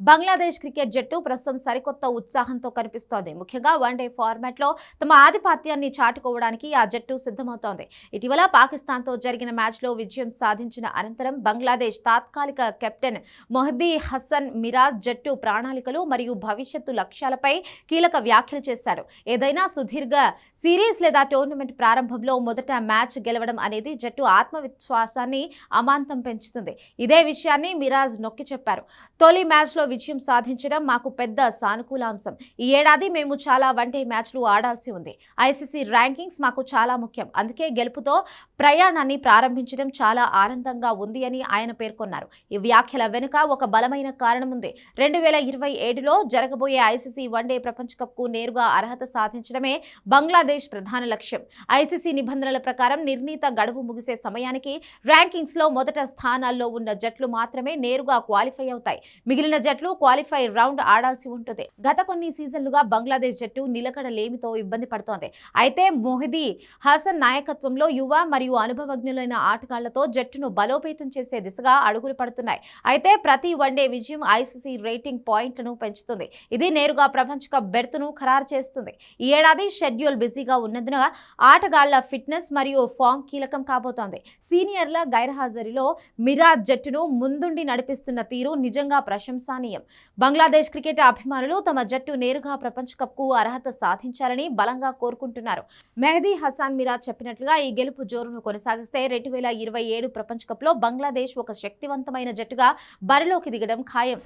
Bangladesh cricket జట్టు ప్రస్తుతం సరికొత్త ఉత్సాహంతో కనిపిస్తోంది. ముఖ్యంగా వన్డే ఫార్మాట్లో తమ ఆధిపత్యాన్ని చాటుకోవడానికి ఆ జట్టు సిద్ధమవుతోంది. ఇటీవల పాకిస్తాన్తో జరిగిన మ్యాచ్లో విజయం సాధించిన అనంతరం బంగ్లాదేశ్ తాత్కాలిక కెప్టెన్ మెహదీ హసన్ మిరాజ్ జట్టు ప్రణాళికలు మరియు భవిష్యత్తు లక్ష్యాలపై కీలక వ్యాఖ్యలు చేశాడు. ఏదైనా సుదీర్ఘ సిరీస్ లేదా టోర్నమెంట్ ప్రారంభంలో మొదట మ్యాచ్ గెలవడం అనేది జట్టు ఆత్మవిశ్వాసాన్ని అమాంతం పెంచుతుంది. ఇదే విషయాన్ని మిరాజ్ నొక్కి చెప్పారు. తొలి మ్యాచ్లో విజయం సాధించడం మాకు పెద్ద సానుకూలాంశం. ఈ ఏడాది మేము చాలా వన్డే మ్యాచ్లు ఆడాల్సి ఉంది. ఐసీసీ ర్యాంకింగ్స్ మాకు చాలా ముఖ్యం. అందుకే గెలుపుతో ప్రయాణాన్ని ప్రారంభించడం చాలా ఆనందంగా ఉంది అని ఆయన పేర్కొన్నారు. ఈ వ్యాఖ్యల వెనుక ఒక బలమైన కారణం ఉంది. 2027లో జరగబోయే ఐసీసీ వన్డే ప్రపంచ కప్కు నేరుగా అర్హత సాధించడమే బంగ్లాదేశ్ ప్రధాన లక్ష్యం. ఐసీసీ నిబంధనల ప్రకారం నిర్ణీత గడువు ముగిసే సమయానికి ర్యాంకింగ్స్లో మొదట స్థానాల్లో ఉన్న జట్లు మాత్రమే నేరుగా క్వాలిఫై అవుతాయి. మిగిలిన జట్లు క్వాలిఫై రౌండ్ ఆడాల్సి ఉంటుంది. గత కొన్ని సీజన్లుగా బంగ్లాదేశ్ జట్టు నిలకడ లేమితో ఇబ్బంది పడుతోంది. అయితే మెహదీ హసన్ నాయకత్వంలో యువ మరియు అనుభవజ్ఞులైన ఆటగాళ్లతో జట్టును బలోపేతం చేసే దిశగా అడుగులు పడుతున్నాయి. అయితే ప్రతి వన్డే విజయం ఐసీసీ రేటింగ్ పాయింట్లను పెంచుతుంది. ఇది నేరుగా ప్రపంచ కప్ బెర్త్ను ఖరారు చేస్తుంది. ఈ ఏడాది షెడ్యూల్ బిజీగా ఉన్నందున ఆటగాళ్ల ఫిట్నెస్ మరియు ఫామ్ కీలకం కాబోతోంది. సీనియర్ల గైర్హాజరీలో మిరాజ్ జట్టును ముందుండి నడిపిస్తున్న తీరు నిజంగా ప్రశంసనీయం. బంగ్లాదేశ్ క్రికెట్ అభిమానులు తమ జట్టు నేరుగా ప్రపంచ కప్కు అర్హత సాధించాలని బలంగా కోరుకుంటున్నారు. మెహదీ హసన్ మిరాజ్ చెప్పినట్లుగా ఈ గెలుపు జోరును కొనసాగిస్తే 2027 ప్రపంచ కప్లో బంగ్లాదేశ్ ఒక శక్తివంతమైన జట్టుగా బరిలోకి దిగడం ఖాయం.